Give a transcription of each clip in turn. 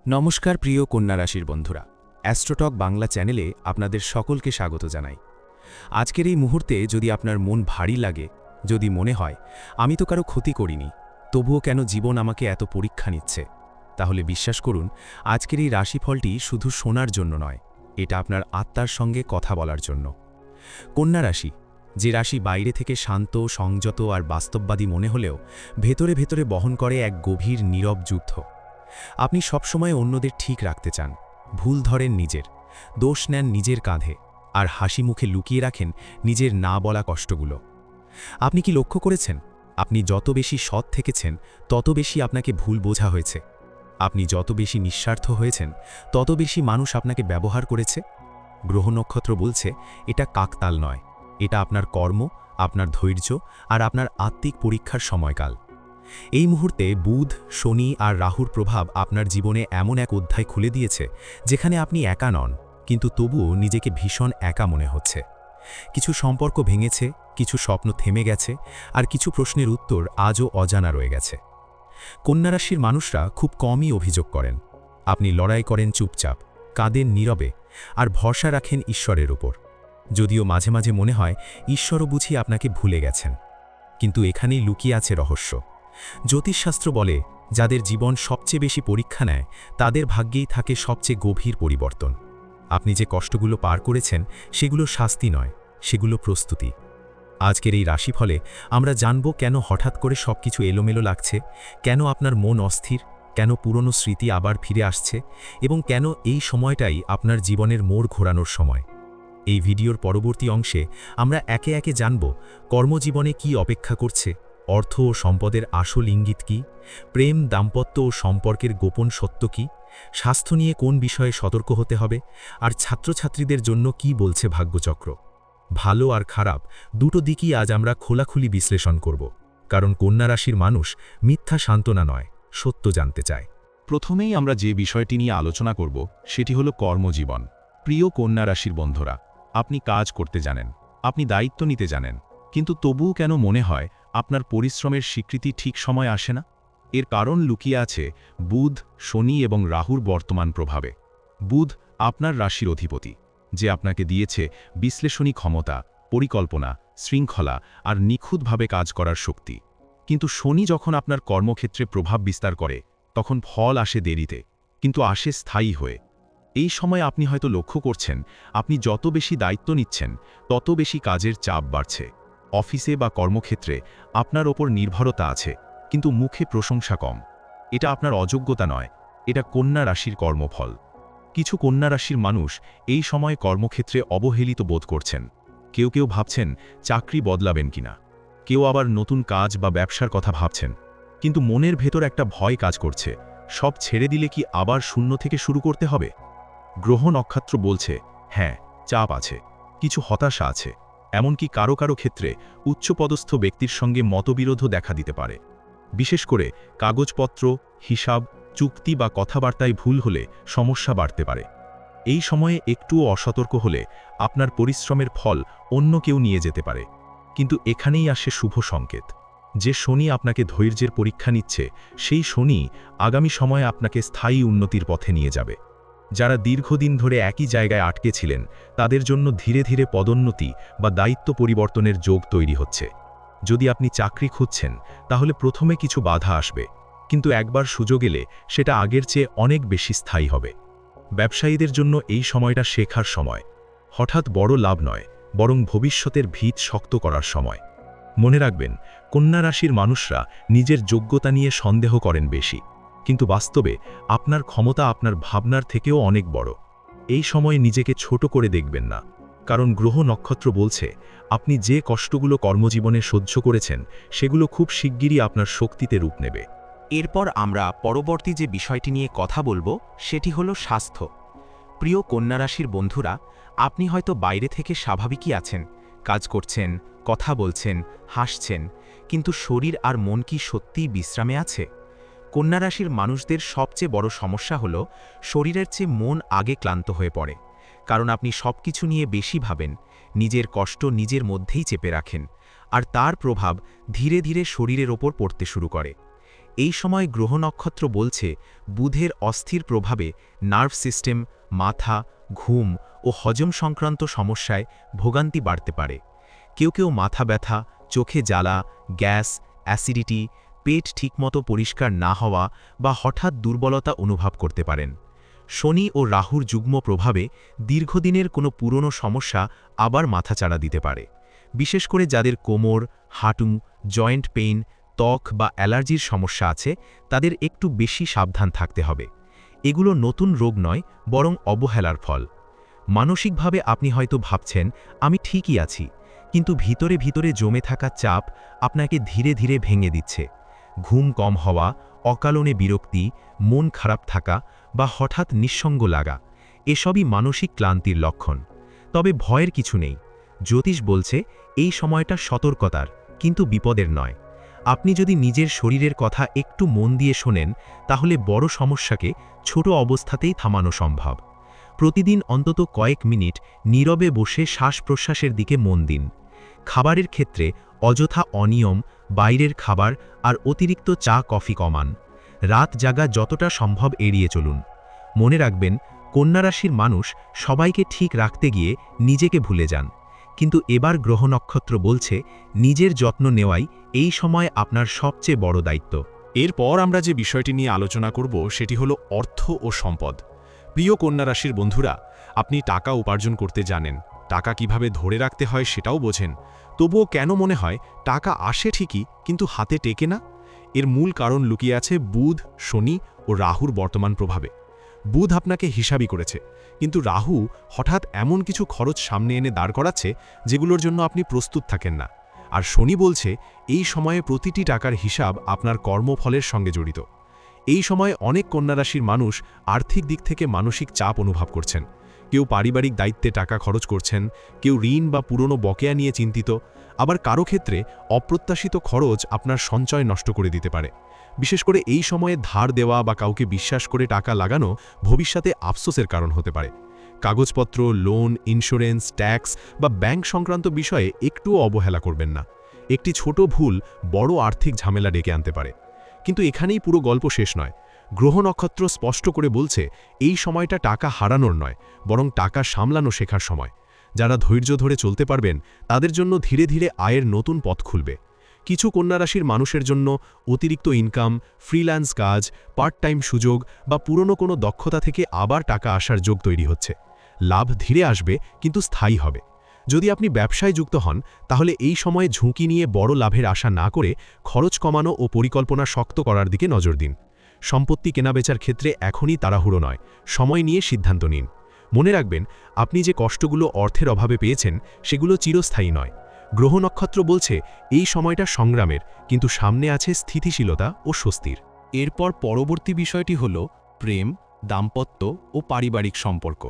নমস্কার প্রিয় কন্যা রাশির বন্ধুরা, অ্যাস্ট্রোটক বাংলা চ্যানেলে আপনাদের সকলকে স্বাগত জানাই। আজকের এই মুহূর্তে যদি আপনার মন ভারী লাগে, যদি মনে হয় আমি তো কারো ক্ষতি করিনি, তবুও কেন জীবন আমাকে এত পরীক্ষা নিচ্ছে, তাহলে বিশ্বাস করুন, আজকের এই রাশিফলটি শুধু শোনার জন্য নয়, এটা আপনার আত্মার সঙ্গে কথা বলার জন্য। কন্যা রাশি, যে রাশি বাইরে থেকে শান্ত, সংযত আর বাস্তববাদী মনে হলেও ভেতরে ভেতরে বহন করে এক গভীর নীরব যুদ্ধ। আপনি সবসময় অন্যদের ঠিক রাখতে চান, ভুল ধরেন নিজের, দোষ নেন নিজের কাঁধে, আর হাসি মুখে লুকিয়ে রাখেন নিজের না বলা কষ্টগুলো। আপনি কি লক্ষ্য করেছেন, আপনি যত বেশি সৎ থেকেছেন তত বেশি আপনাকে ভুল বোঝা হয়েছে? আপনি যত বেশি নিঃস্বার্থ হয়েছেন তত বেশি মানুষ আপনাকে ব্যবহার করেছে? গ্রহ নক্ষত্র বলছে এটা কাকতাল নয়, এটা আপনার কর্ম, আপনার ধৈর্য আর আপনার আত্মিক পরীক্ষার সময়কাল। এই মুহূর্তে বুধ, শনি আর রাহুর প্রভাব আপনার জীবনে এমন এক অধ্যায় খুলে দিয়েছে যেখানে আপনি একা নন, কিন্তু তবুও নিজেকে ভীষণ একা মনে হচ্ছে। কিছু সম্পর্ক ভেঙেছে, কিছু স্বপ্ন থেমে গেছে, আর কিছু প্রশ্নের উত্তর আজও অজানা রয়ে গেছে। কন্যা রাশির মানুষরা খুব কমই অভিযোগ করেন। আপনি লড়াই করেন চুপচাপ, কাঁদেন নীরবে, আর ভরসা রাখেন ঈশ্বরের উপর। যদিও মাঝে মাঝে মনে হয় ঈশ্বরও বুঝি আপনাকে ভুলে গেছেন। কিন্তু এখানেই লুকিয়ে আছে রহস্য। জ্যোতিষশাস্ত্র বলে, যাদের জীবন সবচেয়ে বেশি পরীক্ষা নেয় তাদের ভাগ্যেই থাকে সবচেয়ে গভীর পরিবর্তন। আপনি যে কষ্টগুলো পার করেছেন সেগুলো শাস্তি নয়, সেগুলো প্রস্তুতি। আজকের এই রাশিফলে আমরা জানব কেন হঠাৎ করে সবকিছু এলোমেলো লাগছে, কেন আপনার মন অস্থির, কেন পুরনো স্মৃতি আবার ফিরে আসছে, এবং কেন এই সময়টাই আপনার জীবনের মোড় ঘোরানোর সময়। এই ভিডিওর পরবর্তী অংশে আমরা একে একে জানব কর্মজীবনে কি অপেক্ষা করছে, অর্থ ও সম্পদের আসল ইঙ্গিত কি, প্রেম, দাম্পত্য ও সম্পর্কের গোপন সত্য কি, স্বাস্থ্য নিয়ে কোন বিষয়ে সতর্ক হতে হবে, আর ছাত্রছাত্রীদের জন্য কি বলছে ভাগ্যচক্র। ভালো আর খারাপ দুটো দিকই আজ আমরা খোলাখুলি বিশ্লেষণ করব, কারণ কন্যা রাশির মানুষ মিথ্যা সান্ত্বনা নয়, সত্য জানতে চায়। প্রথমেই আমরা যে বিষয়টি নিয়ে আলোচনা করব সেটি হলো কর্মজীবন। প্রিয় কন্যা রাশির বন্ধুরা, আপনি কাজ করতে জানেন, আপনি দায়িত্ব নিতে জানেন, কিন্তু তবুও কেন মনে হয় আপনার পরিশ্রমের স্বীকৃতি ঠিক সময় আসে না? এর কারণ লুকিয়ে আছে বুধ, শনি এবং রাহুর বর্তমান প্রভাবে। বুধ আপনার রাশির অধিপতি, যে আপনাকে দিয়েছে বিশ্লেষণী ক্ষমতা, পরিকল্পনা, শৃঙ্খলা আর নিখুঁতভাবে কাজ করার শক্তি। কিন্তু শনি যখন আপনার কর্মক্ষেত্রে প্রভাব বিস্তার করে, তখন ফল আসে দেরিতে, কিন্তু আসে স্থায়ী হয়ে। এই সময় আপনি হয়তো লক্ষ্য করছেন, আপনি যত বেশি দায়িত্ব নিচ্ছেন তত বেশি কাজের চাপ বাড়ছে। অফিসে বা কর্মক্ষেত্রে আপনার ওপর নির্ভরতা আছে, কিন্তু মুখে প্রশংসা কম। এটা আপনার অযোগ্যতা নয়, এটা কন্যা রাশির কর্মফল। কিছু কন্যা রাশির মানুষ এই সময় কর্মক্ষেত্রে অবহেলিত বোধ করছেন। কেউ কেউ ভাবছেন চাকরি বদলাবেন কিনা, কেউ আবার নতুন কাজ বা ব্যবসার কথা ভাবছেন, কিন্তু মনের ভেতর একটা ভয় কাজ করছে, সব ছেড়ে দিলে কি আবার শূন্য থেকে শুরু করতে হবে? গ্রহ নক্ষত্র বলছে, হ্যাঁ, চাপ আছে, কিছু হতাশা আছে, এমনকি কারো কারো ক্ষেত্রে উচ্চপদস্থ ব্যক্তির সঙ্গে মতবিরোধও দেখা দিতে পারে। বিশেষ করে কাগজপত্র, হিসাব, চুক্তি বা কথাবার্তায় ভুল হলে সমস্যা বাড়তে পারে। এই সময়ে একটুও অসতর্ক হলে আপনার পরিশ্রমের ফল অন্য কেউ নিয়ে যেতে পারে। কিন্তু এখানেই আসে শুভ সংকেত। যে শনি আপনাকে ধৈর্যের পরীক্ষা নিচ্ছে, সেই শনি আগামী সময়ে আপনাকে স্থায়ী উন্নতির পথে নিয়ে যাবে। যারা দীর্ঘদিন ধরে একই জায়গায় আটকে ছিলেন, তাদের জন্য ধীরে ধীরে পদোন্নতি বা দায়িত্ব পরিবর্তনের যোগ তৈরি হচ্ছে। যদি আপনি চাকরি খুঁজছেন, তাহলে প্রথমে কিছু বাধা আসবে, কিন্তু একবার সুযোগ এলে সেটা আগের চেয়ে অনেক বেশি স্থায়ী হবে। ব্যবসায়ীদের জন্য এই সময়টা শেখার সময়। হঠাৎ বড় লাভ নয়, বরং ভবিষ্যতের ভিত শক্ত করার সময়। মনে রাখবেন, কন্যা রাশির মানুষরা নিজের যোগ্যতা নিয়ে সন্দেহ করেন বেশি, কিন্তু বাস্তবে আপনার ক্ষমতা আপনার ভাবনার থেকেও অনেক বড়। এই সময়ে নিজেকে ছোট করে দেখবেন না, কারণ গ্রহ নক্ষত্র বলছে আপনি যে কষ্টগুলো কর্মজীবনে সহ্য করেছেন সেগুলো খুব শিগগিরই আপনার শক্তিতে রূপ নেবে। এরপর আমরা পরবর্তী যে বিষয়টি নিয়ে কথা বলবো সেটি হলো স্বাস্থ্য। প্রিয় কন্যা রাশির বন্ধুরা, আপনি হয়তো বাইরে থেকে স্বাভাবিকই আছেন, কাজ করছেন, কথা বলছেন, হাসছেন, কিন্তু শরীর আর মন কি সত্যিই বিশ্রামে আছে? কন্যা রাশির মানুষদের সবচেয়ে বড় সমস্যা হলো শরীরের চেয়ে মন আগে ক্লান্ত হয়ে পড়ে, কারণ আপনি সবকিছু নিয়ে বেশি ভাবেন, নিজের কষ্ট নিজের মধ্যেই চেপে রাখেন, আর তার প্রভাব ধীরে ধীরে শরীরের ওপর পড়তে শুরু করে। এই সময় গ্রহ নক্ষত্র বলছে বুধের অস্থির প্রভাবে নার্ভ সিস্টেম, মাথা, ঘুম ও হজম সংক্রান্ত সমস্যায় ভোগান্তি বাড়তে পারে। কেউ কেউ মাথা ব্যথা, চোখে জ্বালা, গ্যাস, অ্যাসিডিটি, পেট ঠিকমতো পরিষ্কার না হওয়া বা হঠাৎ দুর্বলতা অনুভব করতে পারেন। শনি ও রাহুর যুগ্ম প্রভাবে দীর্ঘদিনের কোনো পুরনো সমস্যা আবার মাথাচাড়া দিতে পারে। বিশেষ করে যাদের কোমর, হাঁটু, জয়েন্ট পেইন, ত্বক বা অ্যালার্জির সমস্যা আছে তাদের একটু বেশি সাবধান থাকতে হবে। এগুলো নতুন রোগ নয়, বরং অবহেলার ফল। মানসিকভাবে আপনি হয়তো ভাবছেন আমি ঠিকই আছি, কিন্তু ভিতরে ভিতরে জমে থাকা চাপ আপনাকে ধীরে ধীরে ভেঙে দিচ্ছে। ঘুম কম হওয়া, অকারণে বিরক্তি, মন খারাপ থাকা বা হঠাৎ নিঃসঙ্গ লাগা এসবই মানসিক ক্লান্তির লক্ষণ। তবে ভয়ের কিছু নেই। জ্যোতিষ বলছে এই সময়টা সতর্কতার, কিন্তু বিপদের নয়। আপনি যদি নিজের শরীরের কথা একটু মন দিয়ে শোনেন, তাহলে বড় সমস্যাকে ছোট অবস্থাতেই থামানো সম্ভব। প্রতিদিন অন্তত কয়েক মিনিট নীরবে বসে শ্বাস-প্রশ্বাসের দিকে মন দিন। খাবারের ক্ষেত্রে অযথা অনিয়ম, বাইরের খাবার আর অতিরিক্ত চা কফি কমান। রাত জাগা যতটা সম্ভব এড়িয়ে চলুন। মনে রাখবেন, কন্যা রাশির মানুষ সবাইকে ঠিক রাখতে গিয়ে নিজেকে ভুলে যান। কিন্তু এবার গ্রহ নক্ষত্র বলছে নিজের যত্ন নেওয়াই এই সময় আপনার সবচেয়ে বড় দায়িত্ব। এরপর আমরা যে বিষয়টি নিয়ে আলোচনা করব সেটি হলো অর্থ ও সম্পদ। প্রিয় কন্যা রাশির বন্ধুরা, আপনি টাকা উপার্জন করতে জানেন, টাকা কিভাবে ধরে রাখতে হয় সেটাও বোঝেন। তবুও কেন মনে হয় টাকা আসে ঠিকই কিন্তু হাতে টেকে না? এর মূল কারণ লুকিয়ে আছে বুধ, শনি ও রাহুর বর্তমান প্রভাবে। বুধ আপনাকে হিসাবই করেছে, কিন্তু রাহু হঠাৎ এমন কিছু খরচ সামনে এনে দাঁড় করাচ্ছে যেগুলোর জন্য আপনি প্রস্তুত থাকেন না। আর শনি বলছে এই সময়ে প্রতিটি টাকার হিসাব আপনার কর্মফলের সঙ্গে জড়িত। এই সময়ে অনেক কন্যারাশির মানুষ আর্থিক দিক থেকে মানসিক চাপ অনুভব করছেন। কেউ পারিবারিক দায়িত্বে টাকা খরচ করছেন, কেউ ঋণ বা পুরনো বকেয়া নিয়ে চিন্তিত, আবার কারো ক্ষেত্রে অপ্রত্যাশিত খরচ আপনার সঞ্চয় নষ্ট করে দিতে পারে। বিশেষ করে এই সময়ে ধার দেওয়া বা কাউকে বিশ্বাস করে টাকা লাগানো ভবিষ্যতে আফসোসের কারণ হতে পারে। কাগজপত্র, লোন, ইন্স্যুরেন্স, ট্যাক্স বা ব্যাংক সংক্রান্ত বিষয়ে একটুও অবহেলা করবেন না। একটি ছোট ভুল বড় আর্থিক ঝামেলা ডেকে আনতে পারে। কিন্তু এখানেই পুরো গল্প শেষ নয়। গ্রহ নক্ষত্র স্পষ্ট করে বলছে এই সময়টা টাকা হারানোর নয়, বরং টাকা সামলানো শেখার সময়। যারা ধৈর্য ধরে চলতে পারবেন তাদের জন্য ধীরে ধীরে আয়ের নতুন পথ খুলবে। কিছু কন্যারাশির মানুষের জন্য অতিরিক্ত ইনকাম, ফ্রিল্যান্স কাজ, পার্ট টাইম সুযোগ বা পুরনো কোনো দক্ষতা থেকে আবার টাকা আসার যোগ তৈরি হচ্ছে। লাভ ধীরে আসবে, কিন্তু স্থায়ী হবে। যদি আপনি ব্যবসায় যুক্ত হন, তাহলে এই সময়ে ঝুঁকি নিয়ে বড় লাভের আশা না করে খরচ কমানো ও পরিকল্পনা শক্ত করার দিকে নজর দিন। সম্পত্তি কেনাবেচার ক্ষেত্রে এখনই তাড়াহুড়ো নয়, সময় নিয়ে সিদ্ধান্ত নিন। মনে রাখবেন, আপনি যে কষ্টগুলো অর্থের অভাবে পেয়েছেন সেগুলো চিরস্থায়ী নয়। গ্রহ নক্ষত্র বলছে এই সময়টা সংগ্রামের, কিন্তু সামনে আছে স্থিতিশীলতা ও স্বস্তির। এরপর পরবর্তী বিষয়টি হল প্রেম, দাম্পত্য ও পারিবারিক সম্পর্ক।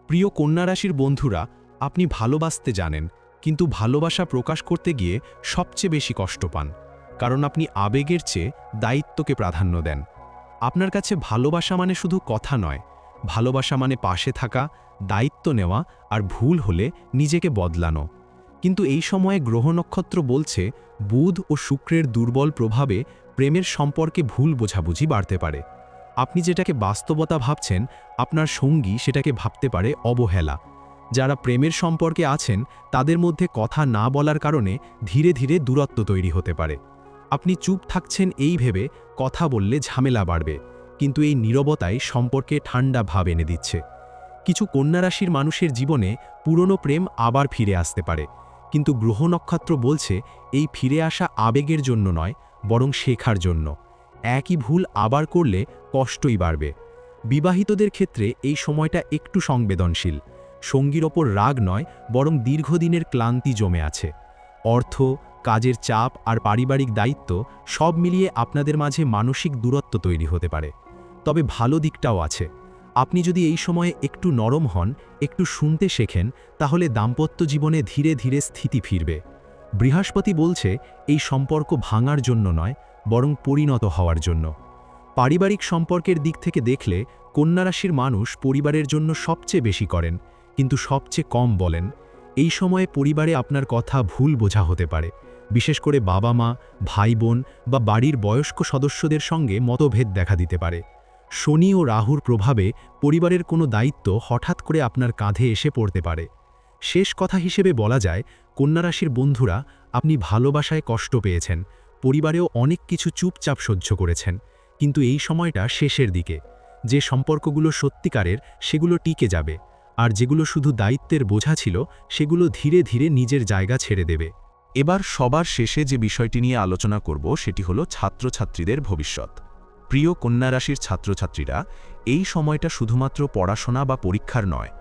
প্রিয় কন্যা রাশির বন্ধুরা, আপনি ভালোবাসতে জানেন, কিন্তু ভালোবাসা প্রকাশ করতে গিয়ে সবচেয়ে বেশি কষ্ট পান, কারণ আপনি আবেগের চেয়ে দায়িত্বকে প্রাধান্য দেন। আপনার কাছে ভালোবাসা মানে শুধু কথা নয়, ভালোবাসা মানে পাশে থাকা, দায়িত্ব নেওয়া আর ভুল হলে নিজেকে বদলানো। কিন্তু এই সময়ে গ্রহ নক্ষত্র বলছে বুধ ও শুক্রের দুর্বল প্রভাবে প্রেমের সম্পর্কে ভুল বোঝাবুঝি বাড়তে পারে। আপনি যেটাকে বাস্তবতা ভাবছেন, আপনার সঙ্গী সেটাকে ভাবতে পারে অবহেলা। যারা প্রেমের সম্পর্কে আছেন তাদের মধ্যে কথা না বলার কারণে ধীরে ধীরে দূরত্ব তৈরি হতে পারে। আপনি চুপ থাকছেন এই ভেবে কথা বললে ঝামেলা বাড়বে, কিন্তু এই নীরবতাই সম্পর্কে ঠান্ডা ভাব এনে দিচ্ছে। কিছু কন্যা রাশির মানুষের জীবনে পুরনো প্রেম আবার ফিরে আসতে পারে, কিন্তু গ্রহ নক্ষত্র বলছে এই ফিরে আসা আবেগের জন্য নয়, বরং শেখার জন্য। একই ভুল আবার করলে কষ্টই বাড়বে। বিবাহিতদের ক্ষেত্রে এই সময়টা একটু সংবেদনশীল। সঙ্গীর ওপর রাগ নয়, বরং দীর্ঘদিনের ক্লান্তি জমে আছে। অর্থ, কাজের চাপ আর পারিবারিক দায়িত্ব সব মিলিয়ে আপনাদের মাঝে মানসিক দূরত্ব তৈরি হতে পারে। তবে ভালো দিকটাও আছে। আপনি যদি এই সময়ে একটু নরম হন, একটু শুনতে শেখেন, তাহলে দাম্পত্য জীবনে ধীরে ধীরে স্থিতি ফিরবে। বৃহস্পতি বলছে এই সম্পর্ক ভাঙার জন্য নয়, বরং পরিণত হওয়ার জন্য। পারিবারিক সম্পর্কের দিক থেকে দেখলে কন্যা রাশির মানুষ পরিবারের জন্য সবচেয়ে বেশি করেন, কিন্তু সবচেয়ে কম বলেন। এই সময়ে পরিবারে আপনার কথা ভুল বোঝা হতে পারে, বিশেষ করে বাবা মা, ভাই বোন বা বাড়ির বয়স্ক সদস্যদের সঙ্গে মতভেদ দেখা দিতে পারে। শনি ও রাহুর প্রভাবে পরিবারের কোনো দায়িত্ব হঠাৎ করে আপনার কাঁধে এসে পড়তে পারে। শেষ কথা হিসেবে বলা যায়, কন্যা রাশির বন্ধুরা, আপনি ভালোবাসায় কষ্ট পেয়েছেন, পরিবারেও অনেক কিছু চুপচাপ সহ্য করেছেন, কিন্তু এই সময়টা শেষের দিকে। যে সম্পর্কগুলো সত্যিকারের সেগুলো টিকে যাবে, আর যেগুলো শুধু দায়িত্বের বোঝা ছিল সেগুলো ধীরে ধীরে নিজের জায়গা ছেড়ে দেবে। এবার সবার শেষে যে বিষয়টি নিয়ে আলোচনা করব সেটি হলো ছাত্রছাত্রীদের ভবিষ্যৎ। প্রিয় কন্যা রাশির ছাত্রছাত্রীরা, এই সময়টা শুধুমাত্র পড়াশোনা বা পরীক্ষার নয়,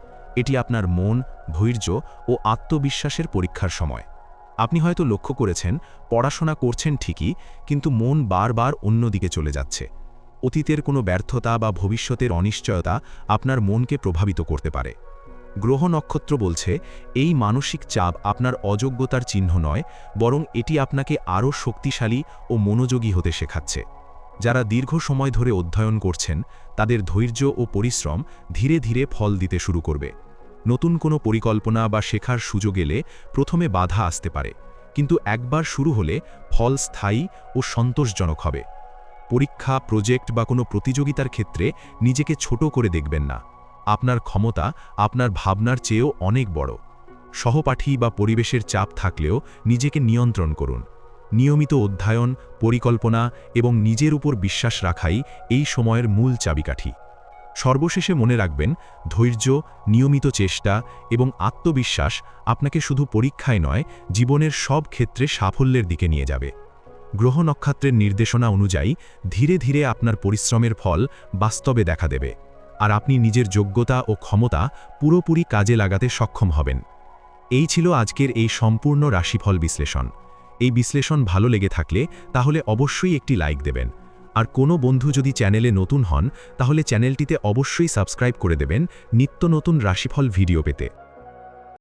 এটি আপনার মন, ধৈর্য ও আত্মবিশ্বাসের পরীক্ষার সময়। আপনি হয়তো লক্ষ্য করেছেন, পড়াশোনা করছেন ঠিকই, কিন্তু মন বারবার অন্যদিকে চলে যাচ্ছে। অতীতের কোনো ব্যর্থতা বা ভবিষ্যতের অনিশ্চয়তা আপনার মনকে প্রভাবিত করতে পারে। গ্রহ নক্ষত্র বলছে, এই মানসিক চাপ আপনার অযোগ্যতার চিহ্ন নয়, বরং এটি আপনাকে আরও শক্তিশালী ও মনোযোগী হতে শেখাচ্ছে। যারা দীর্ঘ সময় ধরে অধ্যয়ন করছেন, তাদের ধৈর্য ও পরিশ্রম ধীরে ধীরে ফল দিতে শুরু করবে। নতুন কোনো পরিকল্পনা বা শেখার সুযোগ এলে প্রথমে বাধা আসতে পারে, কিন্তু একবার শুরু হলে ফল স্থায়ী ও সন্তোষজনক হবে। পরীক্ষা, প্রজেক্ট বা কোনো প্রতিযোগিতার ক্ষেত্রে নিজেকে ছোট করে দেখবেন না। আপনার ক্ষমতা আপনার ভাবনার চেয়েও অনেক বড়। সহপাঠী বা পরিবেশের চাপ থাকলেও নিজেকে নিয়ন্ত্রণ করুন। নিয়মিত অধ্যয়ন, পরিকল্পনা এবং নিজের উপর বিশ্বাস রাখাই এই সময়ের মূল চাবিকাঠি। সর্বশেষে মনে রাখবেন, ধৈর্য, নিয়মিত চেষ্টা এবং আত্মবিশ্বাস আপনাকে শুধু পরীক্ষায় নয়, জীবনের সব ক্ষেত্রে সাফল্যের দিকে নিয়ে যাবে। গ্রহ নক্ষত্রের নির্দেশনা অনুযায়ী ধীরে ধীরে আপনার পরিশ্রমের ফল বাস্তবে দেখা দেবে, আর আপনি নিজের যোগ্যতা ও ক্ষমতা পুরোপুরি কাজে লাগাতে সক্ষম হবেন। এই ছিল আজকের এই সম্পূর্ণ রাশিফল বিশ্লেষণ। এই বিশ্লেষণ ভালো লেগে থাকলে তাহলে অবশ্যই একটি লাইক দেবেন। আর কোনো বন্ধু যদি চ্যানেলে নতুন হন, তাহলে চ্যানেলটিতে অবশ্যই সাবস্ক্রাইব করে দেবেন নিত্য নতুন রাশিফল ভিডিও পেতে।